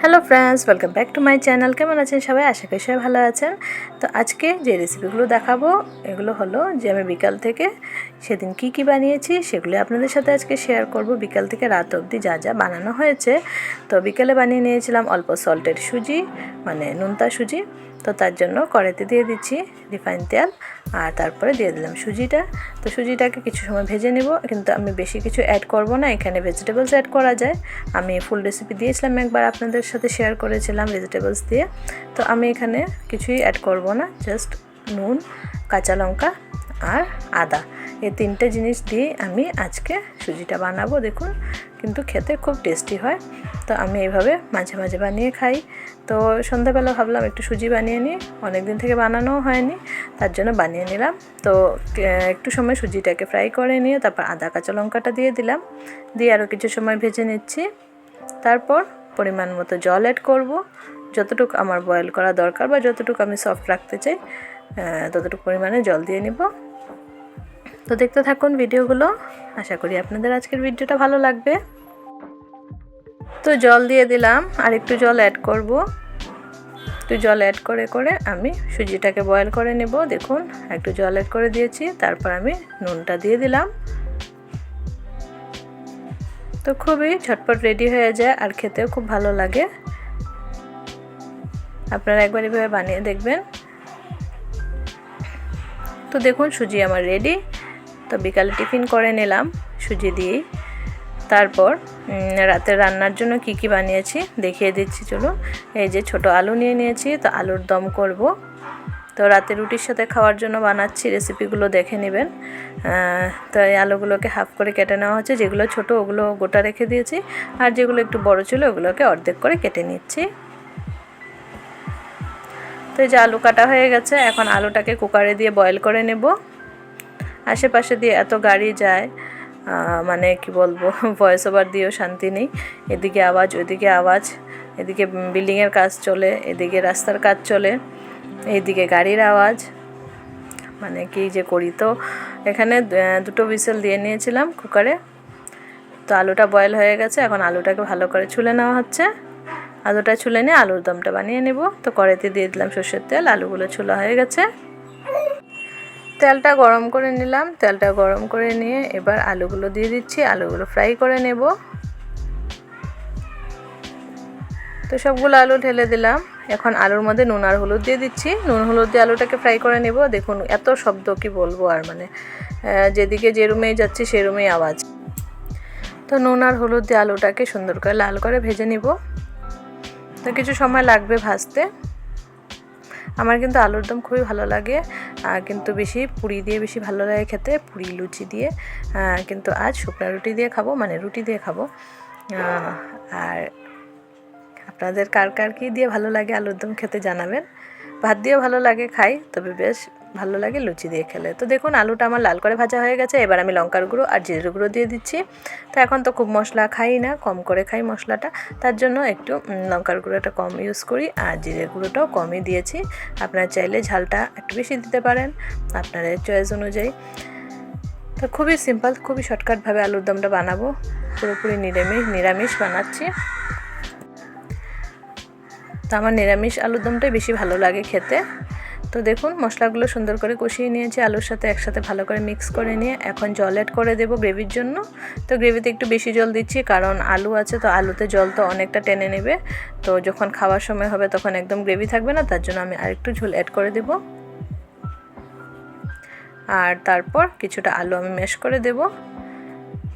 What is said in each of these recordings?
Hello friends, welcome back to my channel. কেমন আছেন সবাই? আশা করি সবাই ভালো আছেন। তো আজকে যে রেসিপিগুলো দেখাবো এগুলো হলো যে আমি বিকাল থেকে সেদিন কি বানিয়েছি সেগুলো আপনাদের সাথে আজকে শেয়ার করব। বিকাল থেকে রাত অবধি যা যা বানানো হয়েছে। তো বিকালে বানিয়ে নিয়েছিলাম অল্প সল্টের সুজি, মানে নোনতা সুজি। তো তার জন্য কড়াইতে দিয়ে দিচ্ছি রিফাইন তেল, আর তারপরে দিয়ে দিলাম সুজিটা। তো সুজিটাকে কিছু সময় ভেজে নেব, কিন্তু আমি বেশি কিছু অ্যাড করব না। এখানে ভেজিটেবলস অ্যাড করা যায়। আমি ফুল রেসিপি দিয়েছিলাম, একবার আপনাদের সাথে শেয়ার করেছিলাম ভেজিটেবলস দিয়ে। তো আমি এখানে কিছুই অ্যাড করব না, জাস্ট নুন, কাঁচা লঙ্কা আর আদা, এই তিনটে জিনিস দিয়ে আমি আজকে সুজিটা বানাবো। দেখুন, কিন্তু খেতে খুব টেস্টি হয়। তো আমি এইভাবে মাঝে মাঝে বানিয়ে খাই। তো সন্ধ্যাবেলা ভাবলাম একটু সুজি বানিয়ে নিই, অনেক দিন থেকে বানানোও হয়নি, তার জন্য বানিয়ে নিলাম। তো একটু সময় সুজিটাকে ফ্রাই করে নিয়ে তারপর আদা কাঁচা লঙ্কাটা দিয়ে দিলাম, দিয়ে আরও কিছু সময় ভেজে নিচ্ছি। তারপর পরিমাণ মতো জল অ্যাড করব, যতটুকু আমার বয়েল করা দরকার বা যতটুকু আমি সফট রাখতে চাই ততটুকু পরিমাণে জল দিয়ে নিব। তো দেখতে থাকুন ভিডিওগুলো, আশা করি আপনাদের আজকের ভিডিওটা ভালো লাগবে। তো জল দিয়ে দিলাম, আর একটু জল অ্যাড করব। একটু জল অ্যাড করে করে আমি সুজিটাকে বয়েল করে নেব। দেখুন, একটু জল অ্যাড করে দিয়েছি, তারপর আমি নুনটা দিয়ে দিলাম। তো খুবই ঝটপট রেডি হয়ে যায় আর খেতেও খুব ভালো লাগে। আপনারা একবার এভাবে বানিয়ে দেখবেন। তো দেখুন, সুজি আমার রেডি। তো বিকালে টিফিন করে নিলাম সুজি দিয়েই। তারপর রাতের রান্নার জন্য কি বানিয়েছি দেখিয়ে দিচ্ছি, চলুন। এই যে ছোট আলু নিয়ে নিয়েছি, তো আলুর দম করব। তো রাতে রুটির সাথে খাওয়ার জন্য বানাচ্ছি, রেসিপিগুলো দেখে নেবেন। তো এই আলুগুলোকে হাফ করে কেটে নেওয়া হচ্ছে, যেগুলো ছোট ওগুলো গোটা রেখে দিয়েছি, আর যেগুলো একটু বড় ছিল ওগুলোকে অর্ধেক করে কেটে নিচ্ছি। তো এই যে আলু কাটা হয়ে গেছে, এখন আলুটাকে কুকারে দিয়ে বয়েল করে নেব। আশেপাশে দিয়ে এত গাড়ি যায়, মানে কি বলবো, ভয়েস ওভার দিয়েও শান্তি নেই। এদিকে আওয়াজ, ওইদিকে আওয়াজ, এদিকে বিল্ডিংয়ের কাজ চলে, এদিকে রাস্তার কাজ চলে, এইদিকে গাড়ির আওয়াজ, মানে কি যে করি। তো এখানে দুটো হুইসেল দিয়ে নিয়েছিলাম কুকারে। তো আলুটা বয়েল হয়ে গেছে, এখন আলুটাকে ভালো করে ছুলে নেওয়া হচ্ছে। আলুটা ছুলে নিয়ে আলুর দমটা বানিয়ে নেব। তো কড়াইতে দিয়ে দিলাম সর্ষের তেল, আলুগুলো ছোলা হয়ে গেছে। তেলটা গরম করে নিলাম, তেলটা গরম করে নিয়ে এবার আলুগুলো দিয়ে দিচ্ছি, আলুগুলো ফ্রাই করে নেব। তো সবগুলো আলু ঢেলে দিলাম। এখন আলুর মধ্যে নুন আর হলুদ দিয়ে দিচ্ছি, নুন হলুদ দিয়ে আলুটাকে ফ্রাই করে নেব। দেখুন এত শব্দ কি বলবো, আর মানে যেদিকে যে রুমেই যাচ্ছি সে রুমেই আওয়াজ। তো নুন আর হলুদ দিয়ে আলুটাকে সুন্দর করে লাল করে ভেজে নিব। তো কিছু সময় লাগবে ভাজতে। আমার কিন্তু আলুর দম খুবই ভালো লাগে, কিন্তু বেশি পুরি দিয়ে বেশি ভালো লাগে খেতে, পুরি লুচি দিয়ে। কিন্তু আজ শুকনো রুটি দিয়ে খাবো, মানে রুটি দিয়ে খাবো। আর আপনাদের কার কার কী দিয়ে ভালো লাগে আলুর দম খেতে জানাবেন। ভাত দিয়েও ভালো লাগে খাই, তবে বেশ ভালো লাগে লুচি দিয়ে খেলে। তো দেখুন আলুটা আমার লাল করে ভাজা হয়ে গেছে, এবার আমি লঙ্কার গুঁড়ো আর জিরের গুঁড়ো দিয়ে দিচ্ছি। তো এখন তো খুব মশলা খাই না, কম করে খাই মশলাটা, তার জন্য একটু লঙ্কার গুঁড়োটা কম ইউজ করি, আর জিরের গুঁড়োটাও কমই দিয়েছি। আপনারা চাইলে ঝালটা একটু বেশি দিতে পারেন, আপনাদের চয়েস অনুযায়ী। তো খুবই সিম্পল, খুবই শর্টকাটভাবে আলুর দমটা বানাবো, পুরোপুরি নিরামিষ বানাচ্ছি। তো আমার নিরামিষ আলুর দমটাই বেশি ভালো লাগে খেতে। তো দেখুন মশলাগুলো সুন্দর করে কষিয়ে নিয়েছি, আলুর সাথে একসাথে ভালো করে মিক্স করে নিয়ে এখন জল অ্যাড করে দেবো গ্রেভির জন্য। তো গ্রেভিতে একটু বেশি জল দিচ্ছি, কারণ আলু আছে, তো আলুতে জল তো অনেকটা টেনে নেবে। তো যখন খাওয়ার সময় হবে তখন একদম গ্রেভি থাকবে না, তার জন্য আমি আরেকটু ঝোল অ্যাড করে দেব। আর তারপর কিছুটা আলু আমি ম্যাশ করে দেব,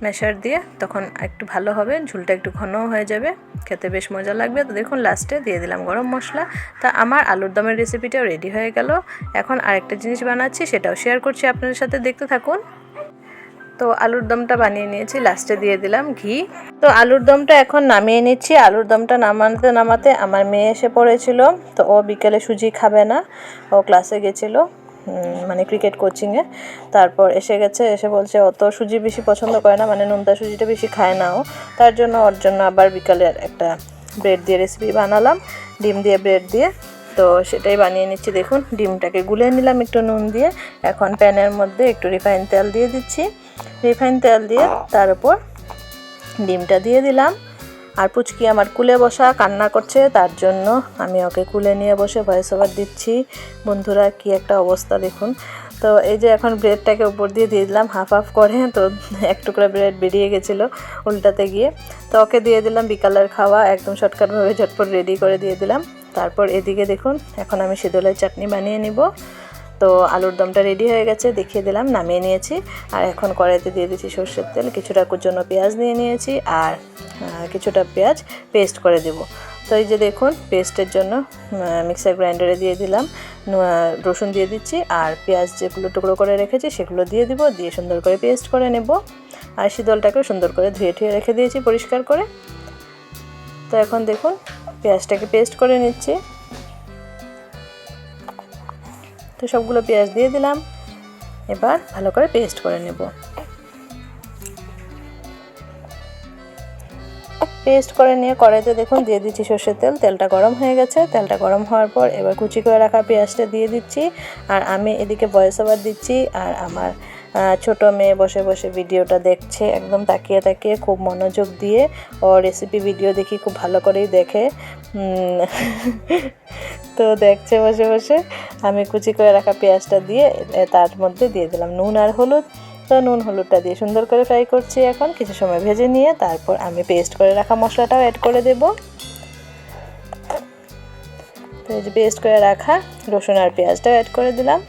ম্যাশার দিয়ে, তখন একটু ভালো হবে, ঝোলটা একটু ঘনও হয়ে যাবে, খেতে বেশ মজা লাগবে। তো দেখুন লাস্টে দিয়ে দিলাম গরম মশলা। তা আমার আলুর দমের রেসিপিটাও রেডি হয়ে গেল। এখন আরেকটা জিনিস বানাচ্ছি, সেটাও শেয়ার করছি আপনাদের সাথে, দেখতে থাকুন। তো আলুর দমটা বানিয়ে নিয়েছি, লাস্টে দিয়ে দিলাম ঘি। তো আলুর দমটা এখন নামিয়ে নিচ্ছি। আলুর দমটা নামাতে আমার মেয়ে এসে পড়েছিল। তো ও বিকেলে সুজি খাবে না, ও ক্লাসে গেছিলো, মানে ক্রিকেট কোচিংয়ে। তারপর এসে বলছে অত সুজি বেশি পছন্দ করে না, মানে নোনতা সুজিটা বেশি খায় না ও। তার জন্য ওর জন্য আবার বিকালে একটা ব্রেড দিয়ে রেসিপি বানালাম, ডিম দিয়ে ব্রেড দিয়ে। তো সেটাই বানিয়ে নিচ্ছি। দেখুন ডিমটাকে গুলে নিলাম একটু নুন দিয়ে। এখন প্যানের মধ্যে একটু রিফাইন তেল দিয়ে দিচ্ছি, রিফাইন তেল দিয়ে তার উপর ডিমটা দিয়ে দিলাম, আর পুচকি আমার কুলে বসা কান্না করছে, তার জন্য আমি ওকে কুলে নিয়ে বসে ভয়েস ওভার দিচ্ছি। বন্ধুরা কি একটা অবস্থা দেখুন। তো এই যে এখন ব্রেডটাকে উপর দিয়ে দিলাম হাফ হাফ করে, তো এক টুকরা ব্রেড বেরিয়ে গেছিলো উল্টাতে গিয়ে, তো ওকে দিয়ে দিলাম বিকালের খাওয়া, একদম শর্টকাটভাবে ঝটপট রেডি করে দিয়ে দিলাম। তারপর এদিকে দেখুন এখন আমি শীতলের চাটনি বানিয়ে নিব। তো আলুর দমটা রেডি হয়ে গেছে, দেখিয়ে দিলাম, নামিয়ে নিয়েছি। আর এখন কড়াইতে দিয়ে দিচ্ছি সর্ষের তেল, কিছুটা কুচনো পেঁয়াজ নিয়ে নিয়েছি আর কিছুটা পেঁয়াজ পেস্ট করে দেব। তো এই যে দেখুন পেস্টের জন্য মিক্সার গ্রাইন্ডারে দিয়ে দিলাম, রসুন দিয়ে দিচ্ছি আর পেঁয়াজ যেগুলো টুকরো করে রেখেছি সেগুলো দিয়ে দিব, দিয়ে সুন্দর করে পেস্ট করে নেব। আর শীতলটাকেও সুন্দর করে ধুয়ে রেখে দিয়েছি পরিষ্কার করে। তো এখন দেখুন পেঁয়াজটাকে পেস্ট করে নিচ্ছি। তো সবগুলো পেঁয়াজ দিয়ে দিলাম, এবার ভালো করে পেস্ট করে নেব। পেস্ট করে নিয়ে কড়াইতে দেখুন দিয়ে দিচ্ছি সর্ষের তেল, তেলটা গরম হয়ে গেছে। তেলটা গরম হওয়ার পর এবার কুচি করে রাখা পেঁয়াজটা দিয়ে দিচ্ছি। আর আমি এদিকে ভয়েস ওভার দিচ্ছি, আর আমার ছোট মেয়ে বসে বসে ভিডিওটা দেখছে, একদম তাকিয়ে তাকিয়ে খুব মনোযোগ দিয়ে। ও রেসিপি ভিডিও দেখি খুব ভালো করেই দেখে, তো দেখছে বসে বসে। আমি কুচি করে রাখা পেঁয়াজটা দিয়ে তার মধ্যে দিয়ে দিলাম নুন আর হলুদ। তো নুন হলুদটা দিয়ে সুন্দর করে ফ্রাই করছি, এখন কিছু সময় ভেজে নিয়ে তারপর আমি পেস্ট করে রাখা মশলাটাও অ্যাড করে দেব। তো এই যে পেস্ট করে রাখা রসুন আর পেঁয়াজটাও অ্যাড করে দিলাম।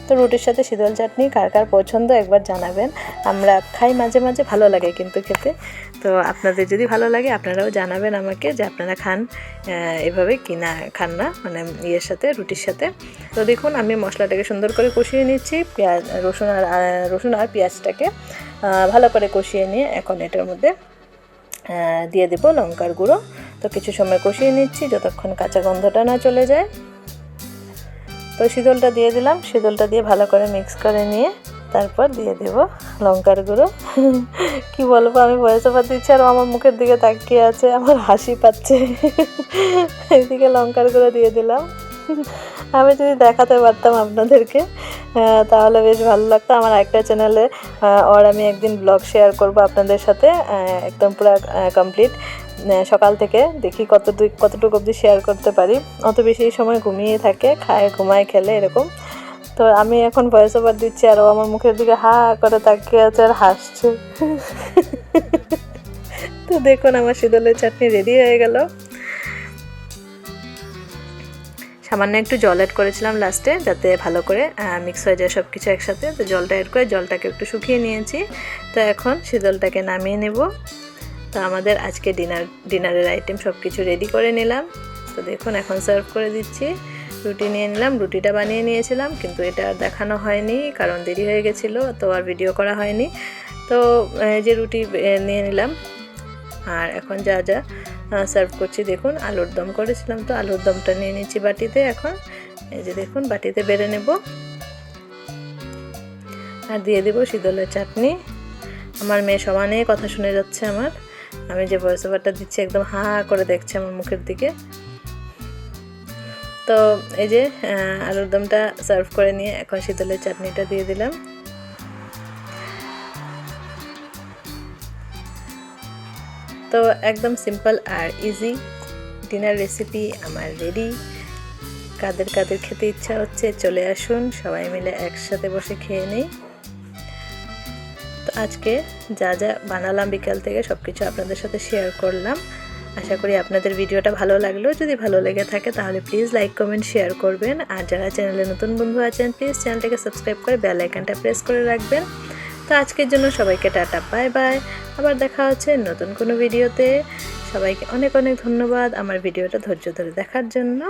তো রুটির সাথে শীতল চাটনি কার কার পছন্দ একবার জানাবেন। আমরা খাই মাঝে মাঝে, ভালো লাগে কিন্তু খেতে। তো আপনাদের যদি ভালো লাগে আপনারাও জানাবেন আমাকে যে আপনারা খান এভাবে কি না খান না, মানে ইয়ের সাথে, রুটির সাথে। তো দেখুন আমি মশলাটাকে সুন্দর করে কষিয়ে নিচ্ছি, রসুন আর পেঁয়াজটাকে ভালো করে কষিয়ে নিয়ে এখন এটার মধ্যে দিয়ে দেব লঙ্কার গুঁড়ো। তো কিছু সময় কষিয়ে নিচ্ছি যতক্ষণ কাঁচা গন্ধটা না চলে যায়। তো শীতলটা দিয়ে দিলাম, শীতলটা দিয়ে ভালো করে মিক্স করে নিয়ে তারপর দিয়ে দেব লঙ্কার গুঁড়ো। কি বলবো, আমি ভয়েস ওভার দিচ্ছি আর আমার মুখের দিকে তাকিয়ে আছে, আমার হাসি পাচ্ছে। এইদিকে লঙ্কার গুঁড়ো দিয়ে দিলাম। আমি যদি দেখাতে পারতাম আপনাদেরকে তাহলে বেশ ভালো লাগতো। আমার একটা চ্যানেলে আর আমি একদিন ব্লগ শেয়ার করব আপনাদের সাথে, একদম পুরো কমপ্লিট সকাল থেকে, দেখি কতটুকু অবধি শেয়ার করতে পারি। অত বেশি সময় ঘুমিয়ে থাকে, ঘুমায় খেলে এরকম। তো আমি এখন ভয়েস ওভার দিচ্ছি আর ও আমার মুখের দিকে হা করে তাকিয়ে আছে আর হাসছে। তো দেখুন আমার শীতলের চাটনি রেডি হয়ে গেল। সামান্য একটু জল অ্যাড করেছিলাম লাস্টে, যাতে ভালো করে মিক্স হয়ে যায় সব কিছু একসাথে। তো জলটা অ্যাড করে জলটাকে একটু শুকিয়ে নিয়েছি। তো এখন শীতলটাকে নামিয়ে নেব। তো আমাদের আজকে ডিনারের আইটেম সব কিছু রেডি করে নিলাম। তো দেখুন এখন সার্ভ করে দিচ্ছি। রুটি নিয়ে নিলাম, রুটিটা বানিয়ে নিয়েছিলাম কিন্তু এটা আর দেখানো হয়নি কারণ দেরি হয়ে গেছিলো, তো আর ভিডিও করা হয়নি। তো যে রুটি নিয়ে নিলাম, আর এখন যা যা সার্ভ করছি দেখুন। আলুর দম করেছিলাম, তো আলুর দমটা নিয়ে নিচ্ছি বাটিতে। এখন এই যে দেখুন বাটিতে বেড়ে নেব আর দিয়ে দেব শীতলের চাটনি। আমার মেয়ে সমানে কথা শুনে যাচ্ছে আমার, আমি যে ভয়েস ওভারটা দিচ্ছি একদম হা করে দেখছে আমার মুখের দিকে। তো এই যে আলুর দমটা সার্ভ করে নিয়ে এখন শীতলের চাটনিটা দিয়ে দিলাম। তো একদম সিম্পল আর ইজি ডিনার রেসিপি আমার রেডি। কাদের কাদের খেতে ইচ্ছা হচ্ছে চলে আসুন, সবাই মিলে একসাথে বসে খেয়ে নেই। তো আজকে যা যা বানালাম বিকাল থেকে সব কিছু আপনাদের সাথে শেয়ার করলাম। আশা করি আপনাদের ভিডিওটা ভালো লাগলো। যদি ভালো লেগে থাকে তাহলে প্লিজ লাইক কমেন্ট শেয়ার করবেন। আর যারা চ্যানেলে নতুন বন্ধু আছেন প্লিজ চ্যানেলটাকে সাবস্ক্রাইব করে বেল আইকনটা প্রেস করে রাখবেন। তো আজকের জন্য সবাইকে টাটা, বাই বাই। আবার দেখা হচ্ছে নতুন কোনো ভিডিওতে। সবাইকে অনেক অনেক ধন্যবাদ আমার ভিডিওটা ধৈর্য ধরে দেখার জন্য।